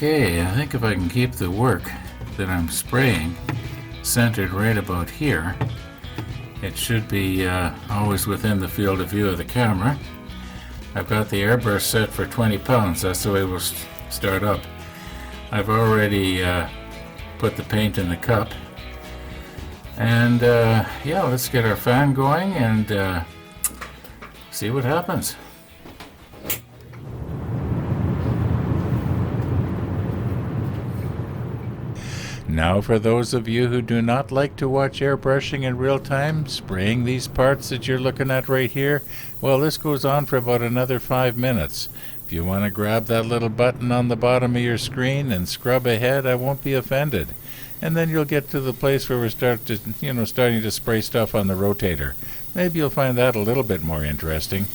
Okay, I think if I can keep the work that I'm spraying centered right about here, it should be always within the field of view of the camera. I've got the airbrush set for 20 pounds. That's the way we'll start up. I've already put the paint in the cup. And yeah, let's get our fan going and see what happens. Now for those of you who do not like to watch airbrushing in real time, spraying these parts that you're looking at right here, well, this goes on for about another 5 minutes. If you want to grab that little button on the bottom of your screen and scrub ahead, I won't be offended. And then you'll get to the place where we're starting to spray stuff on the rotator. Maybe you'll find that a little bit more interesting.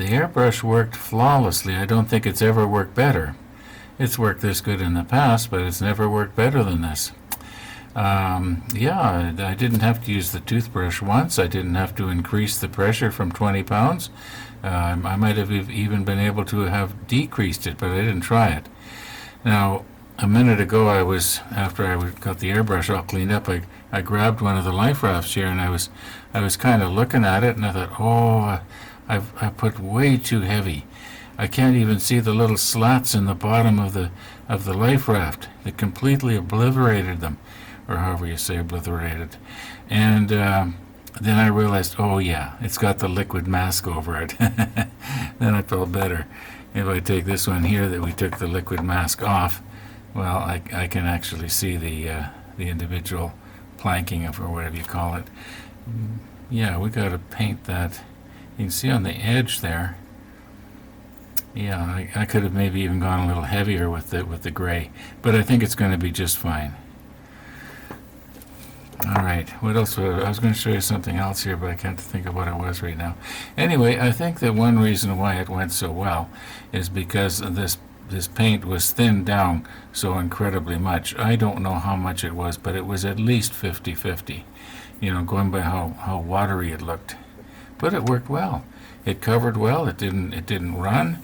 airbrush worked flawlessly. I don't think it's ever worked better. It's worked this good in the past, but it's never worked better than this. Yeah, I didn't have to use the toothbrush once. I didn't have to increase the pressure from 20 pounds. I might have even been able to have decreased it, but I didn't try it. Now, a minute ago, after I got the airbrush all cleaned up, I grabbed one of the life rafts here, and I was kind of looking at it, and I thought, oh, I put way too heavy. I can't even see the little slats in the bottom of the life raft. It completely obliterated them, or however you say obliterated. And then I realized, oh yeah, it's got the liquid mask over it. Then I felt better. If I take this one here that we took the liquid mask off, well, I can actually see the individual planking or whatever you call it. Yeah, we got to paint that. You can see on the edge there. Yeah, I could have maybe even gone a little heavier with the gray, but I think it's going to be just fine. All right, what else? I was going to show you something else here, but I can't think of what it was right now. Anyway, I think that one reason why it went so well is because this paint was thinned down so incredibly much. I don't know how much it was, but it was at least 50-50, going by how watery it looked. But it worked well. It covered well. It didn't run.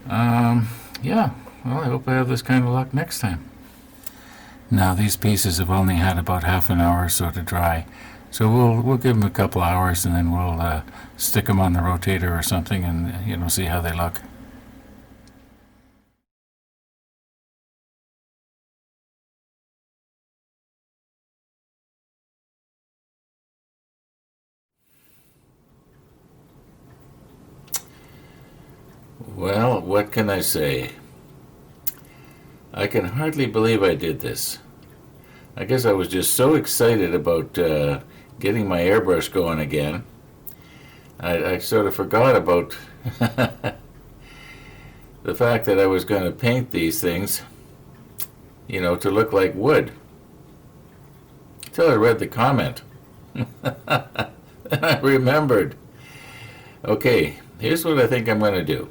Yeah, well, I hope I have this kind of luck next time. Now, these pieces have only had about half an hour or so to dry, so we'll give them a couple hours, and then we'll stick them on the rotator or something, and see how they look. Well, what can I say? I can hardly believe I did this. I guess I was just so excited about getting my airbrush going again. I sort of forgot about the fact that I was going to paint these things, to look like wood. Until I read the comment. Then I remembered. Okay, here's what I think I'm going to do.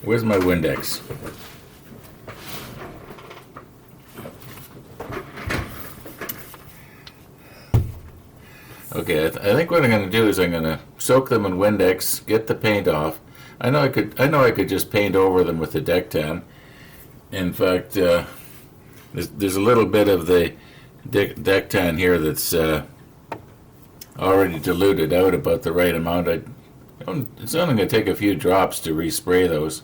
Where's my Windex? Okay, I think what I'm going to do is I'm going to soak them in Windex, get the paint off. I know I could just paint over them with the deck tan. In fact, there's a little bit of the deck tan here that's already diluted out about the right amount. It's only going to take a few drops to respray those.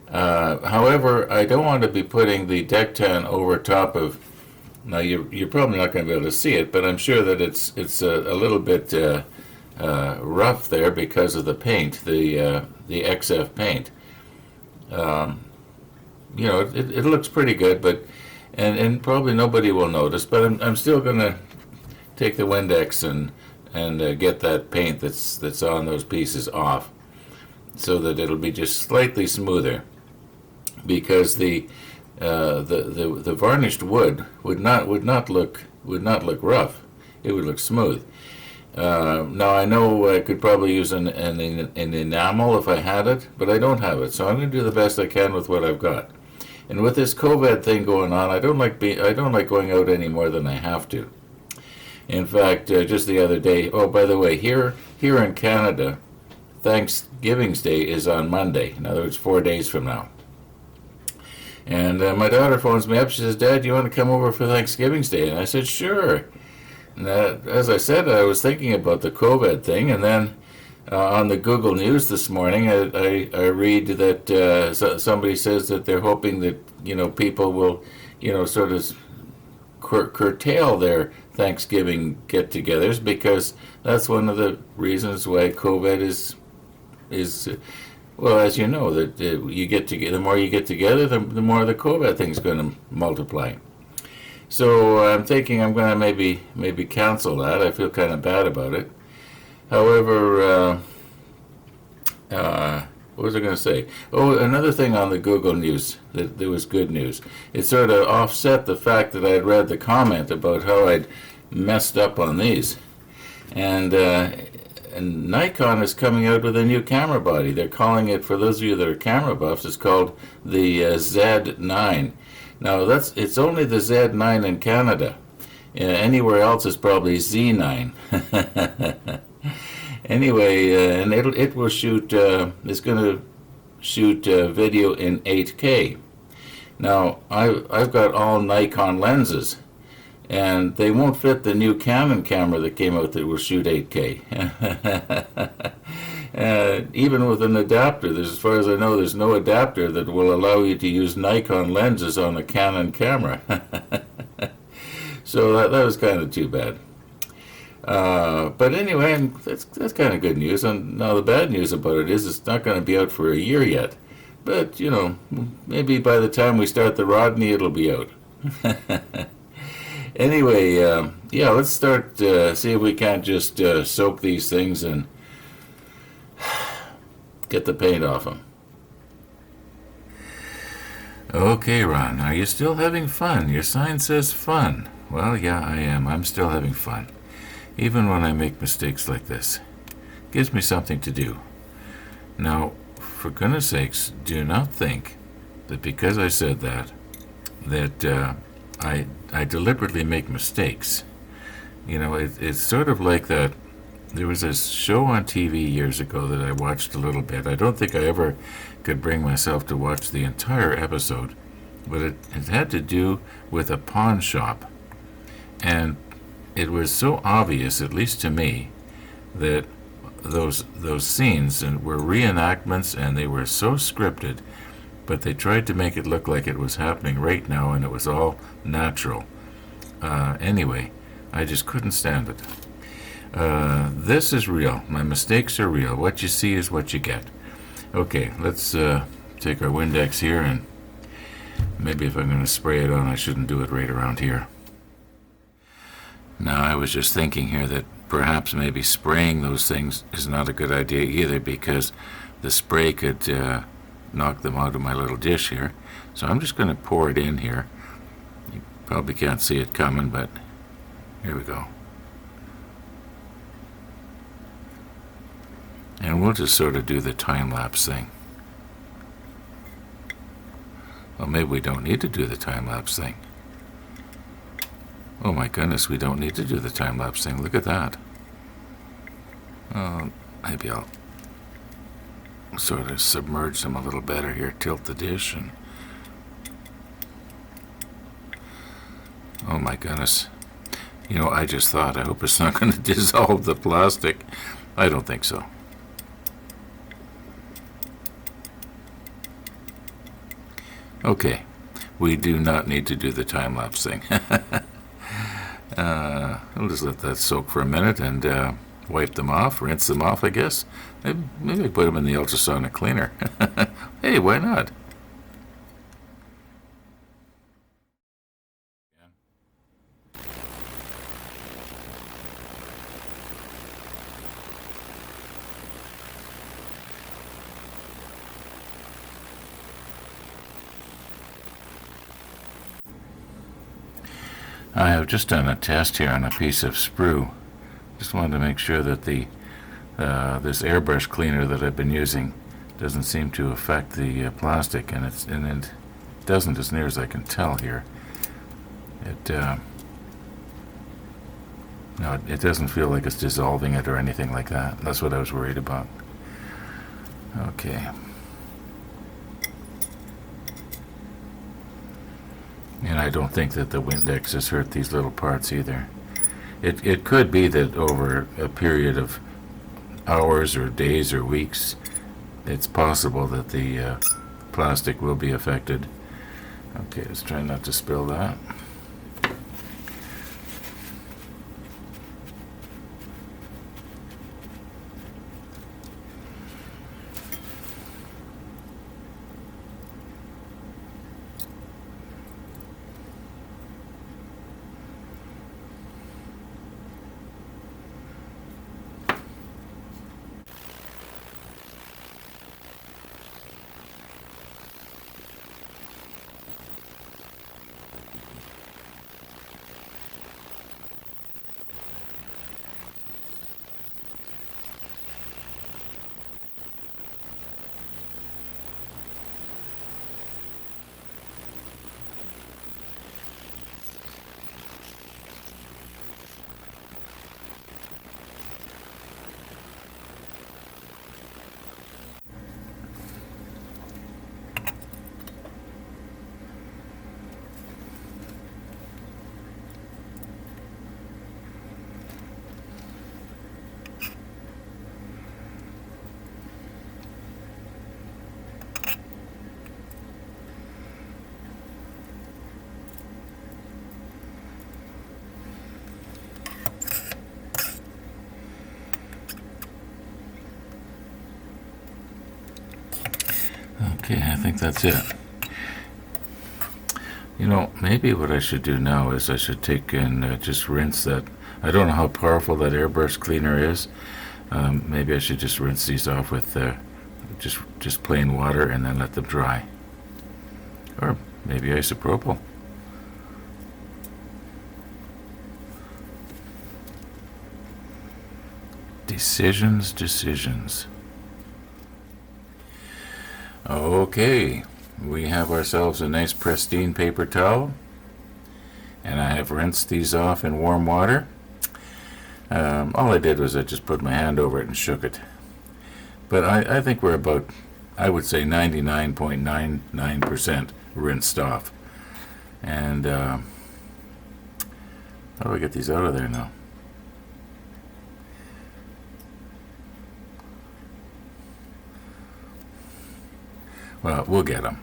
However, I don't want to be putting the deck tan over top of. Now you're probably not going to be able to see it, but I'm sure that it's a little bit rough there because of the paint, the XF paint. It looks pretty good, but and probably nobody will notice. But I'm still going to take the Windex and get that paint that's on those pieces off, so that it'll be just slightly smoother. Because the varnished wood would not look rough. It would look smooth. Now I know I could probably use an enamel if I had it, but I don't have it. So I'm going to do the best I can with what I've got. And with this COVID thing going on, I don't like going out any more than I have to. In fact, just the other day. Oh, by the way, here in Canada, Thanksgiving's Day is on Monday. In other words, 4 days from now. And my daughter phones me up. She says, "Dad, you want to come over for Thanksgiving's Day?" And I said, "Sure." And as I said, I was thinking about the COVID thing, and then on the Google News this morning, I read that somebody says that they're hoping that people will sort of curtail their Thanksgiving get-togethers, because that's one of the reasons why COVID is well, as you know, that you get together. The more you get together, the more the COVID thing's going to multiply. So I'm thinking I'm going to maybe cancel that. I feel kind of bad about it. However, what was I going to say? Oh, another thing on the Google News that there was good news. It sort of offset the fact that I had read the comment about how I'd messed up on these, and and Nikon is coming out with a new camera body. They're calling it, for those of you that are camera buffs, it's called the Z9. Now it's only the Z9 in Canada. Anywhere else it's probably Z9. Anyway, and it will shoot. It's going to shoot video in 8K. Now I've got all Nikon lenses, and they won't fit the new Canon camera that came out that will shoot 8K. Even with an adapter, as far as I know, there's no adapter that will allow you to use Nikon lenses on a Canon camera. So that was kind of too bad. But anyway, that's kind of good news. And now the bad news about it is it's not going to be out for a year yet. But, you know, maybe by the time we start the Rodney, it'll be out. Anyway, yeah, let's start, see if we can't just soak these things and get the paint off them. Okay, Ron, are you still having fun? Your sign says fun. Well, yeah, I am. I'm still having fun. Even when I make mistakes like this. Gives me something to do. Now, for goodness sakes, do not think that because I said that I deliberately make mistakes. You know, it's sort of like that. There was a show on TV years ago that I watched a little bit. I don't think I ever could bring myself to watch the entire episode, but it had to do with a pawn shop. And it was so obvious, at least to me, that those scenes were reenactments, and they were so scripted, but they tried to make it look like it was happening right now, and it was all natural. Anyway, I just couldn't stand it. This is real. My mistakes are real. What you see is what you get. Okay, let's take our Windex here, and maybe if I'm going to spray it on, I shouldn't do it right around here. Now, I was just thinking here that perhaps maybe spraying those things is not a good idea either, because the spray could knock them out of my little dish here. So I'm just going to pour it in here. You probably can't see it coming, but here we go. And we'll just sort of do the time-lapse thing. Well, maybe we don't need to do the time-lapse thing. Oh my goodness, we don't need to do the time-lapse thing. Look at that. Maybe I'll sort of submerge them a little better here, tilt the dish, and oh my goodness. You know, I just thought, I hope it's not going to dissolve the plastic. I don't think so. Okay, we do not need to do the time-lapse thing. I'll just let that soak for a minute and wipe them off, rinse them off, I guess. Maybe put them in the ultrasonic cleaner. Hey, why not? I have just done a test here on a piece of sprue. Just wanted to make sure that the this airbrush cleaner that I've been using doesn't seem to affect the plastic, and it doesn't, as near as I can tell here. No, it doesn't feel like it's dissolving it or anything like that. That's what I was worried about. Okay. And I don't think that the Windex has hurt these little parts either. It could be that over a period of hours or days or weeks, it's possible that the plastic will be affected. Okay, let's try not to spill that. Okay, I think that's it. You know, maybe what I should do now is I should take and just rinse that. I don't know how powerful that airbrush cleaner is. Maybe I should just rinse these off with just plain water and then let them dry. Or maybe isopropyl. Decisions. Okay, we have ourselves a nice pristine paper towel, and I have rinsed these off in warm water. All I did was I just put my hand over it and shook it. But I think we're about, I would say 99.99% rinsed off. And how do I get these out of there now? Well, we'll get them.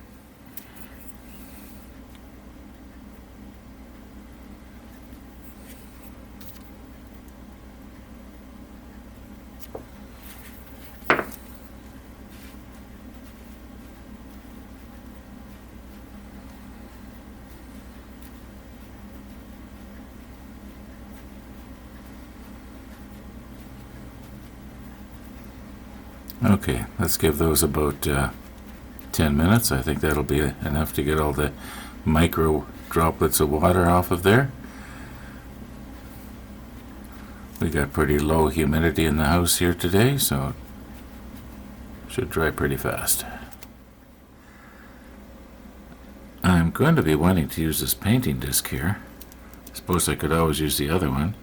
Okay, let's give those about 10 minutes. I think that'll be enough to get all the micro droplets of water off of there. We got pretty low humidity in the house here today, so it should dry pretty fast. I'm going to be wanting to use this painting disc here. I suppose I could always use the other one,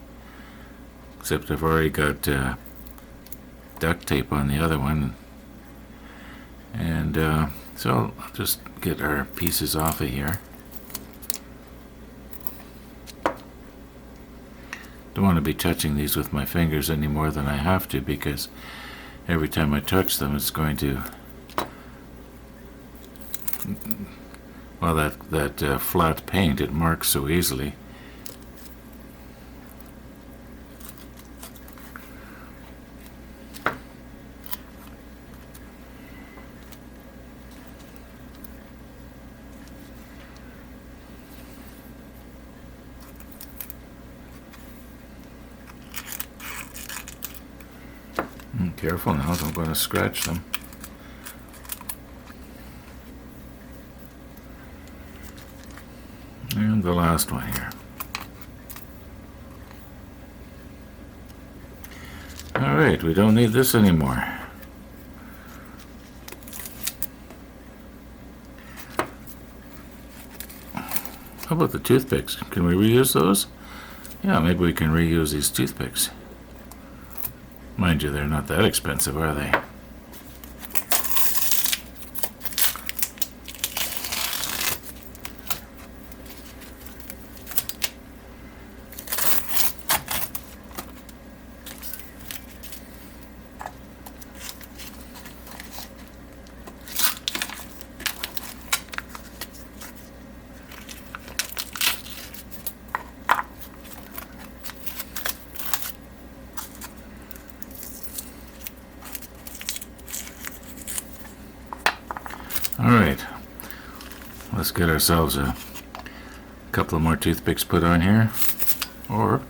except I've already got duct tape on the other one, and so I'll just get our pieces off of here. Don't want to be touching these with my fingers any more than I have to, because every time I touch them it's going to, well, that flat paint, it marks so easily. Careful now, don't want to scratch them. And the last one here. Alright, we don't need this anymore. How about the toothpicks? Can we reuse those? Yeah, maybe we can reuse these toothpicks. Mind you, they're not that expensive, are they? Alright, let's get ourselves a couple of more toothpicks put on here, or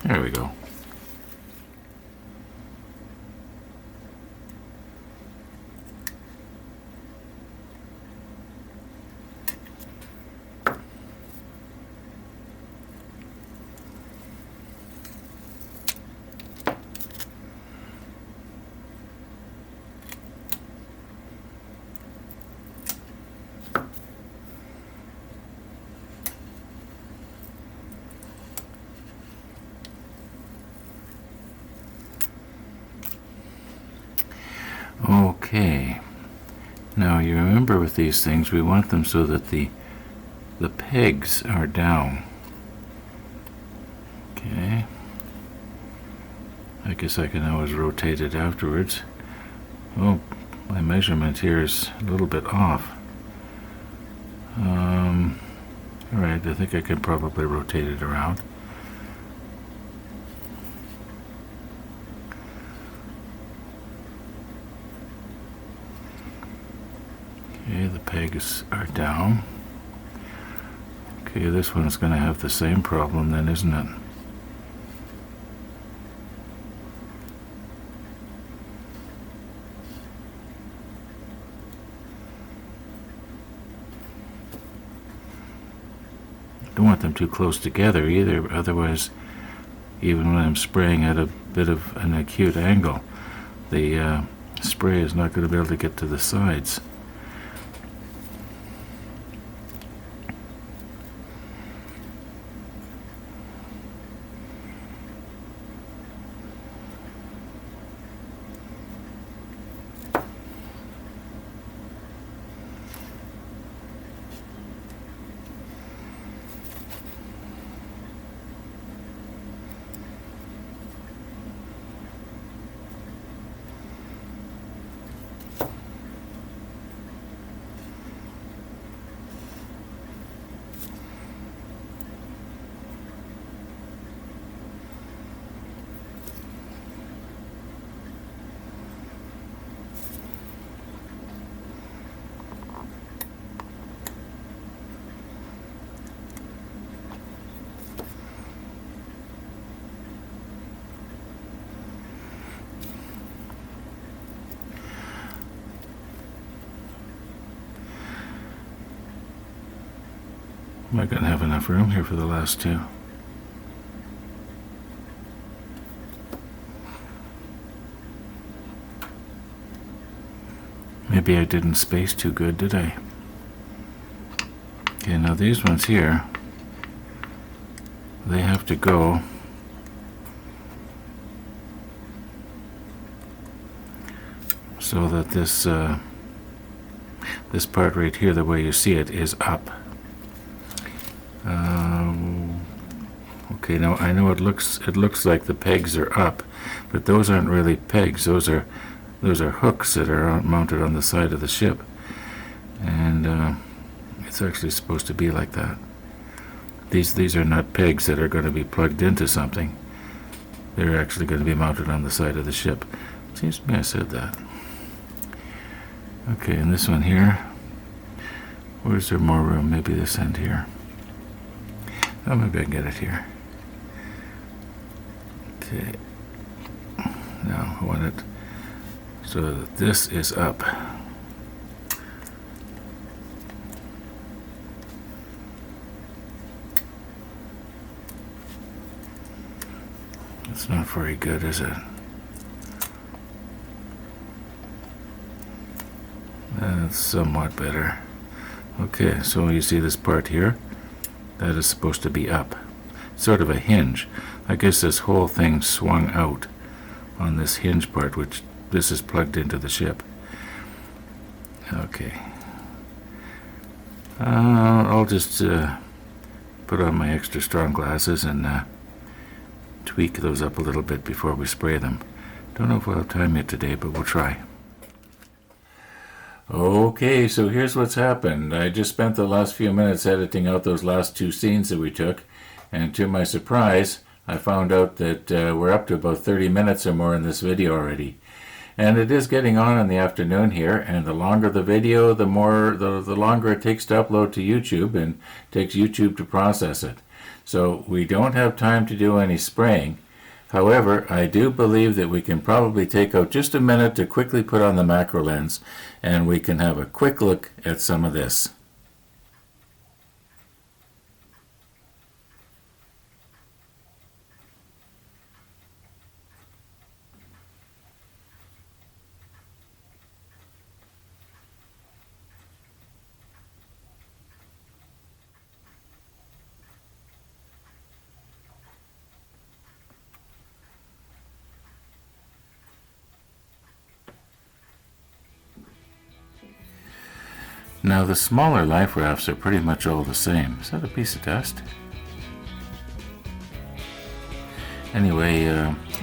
there we go. Okay, now you remember with these things we want them so that the pegs are down. Okay, I guess I can always rotate it afterwards. Oh, my measurement here is a little bit off. Alright, I think I can probably rotate it around. Okay, the pegs are down. Okay, this one's going to have the same problem then, isn't it? Don't want them too close together either, otherwise, even when I'm spraying at a bit of an acute angle, the spray is not going to be able to get to the sides. Am I going to have enough room here for the last two? Maybe I didn't space too good, did I? Okay, now these ones here, they have to go so that this part right here, the way you see it, is up. Okay, now I know it looks like the pegs are up, but those aren't really pegs. Those are hooks that are mounted on the side of the ship, and it's actually supposed to be like that. These are not pegs that are going to be plugged into something. They're actually going to be mounted on the side of the ship. Seems to me I said that. Okay, and this one here, where's there more room? Maybe this end here. Oh, maybe I can get it here. Okay. Now I want it so that this is up. It's not very good, is it? That's somewhat better. Okay, so you see this part here? That is supposed to be up. Sort of a hinge. I guess this whole thing swung out on this hinge part, which this is plugged into the ship. Okay. I'll just put on my extra strong glasses and tweak those up a little bit before we spray them. Don't know if we'll have time yet today, but we'll try. Okay, so here's what's happened. I just spent the last few minutes editing out those last two scenes that we took, and to my surprise, I found out that we're up to about 30 minutes or more in this video already. And it is getting on in the afternoon here, and the longer the video, the longer it takes to upload to YouTube, and takes YouTube to process it. So we don't have time to do any spraying. However, I do believe that we can probably take out just a minute to quickly put on the macro lens, and we can have a quick look at some of this. Now the smaller life rafts are pretty much all the same. Is that a piece of dust? Anyway,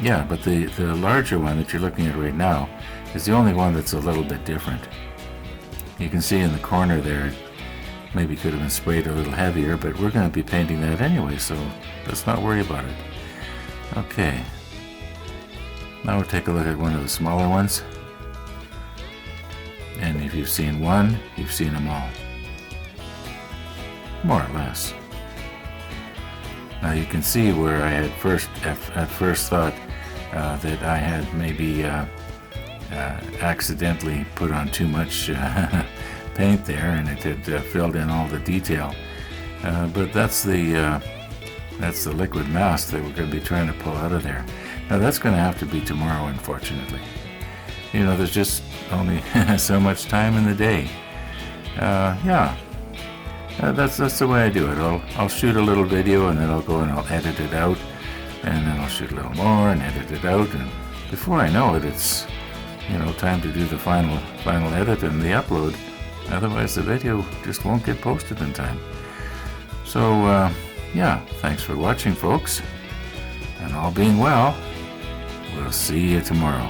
yeah, but the larger one that you're looking at right now is the only one that's a little bit different. You can see in the corner there, maybe could have been sprayed a little heavier, but we're going to be painting that anyway, so let's not worry about it. Okay, now we'll take a look at one of the smaller ones. And if you've seen one, you've seen them all. More or less. Now you can see where I had at first thought that I had maybe accidentally put on too much paint there, and it had filled in all the detail. But that's the liquid mask that we're going to be trying to pull out of there. Now that's going to have to be tomorrow, unfortunately. You know, there's just only so much time in the day. That's the way I do it. I'll shoot a little video, and then I'll go and I'll edit it out, and then I'll shoot a little more and edit it out, and before I know it, it's, you know, time to do the final edit and the upload. Otherwise the video just won't get posted in time. So thanks for watching, folks, and all being well, we'll see you tomorrow.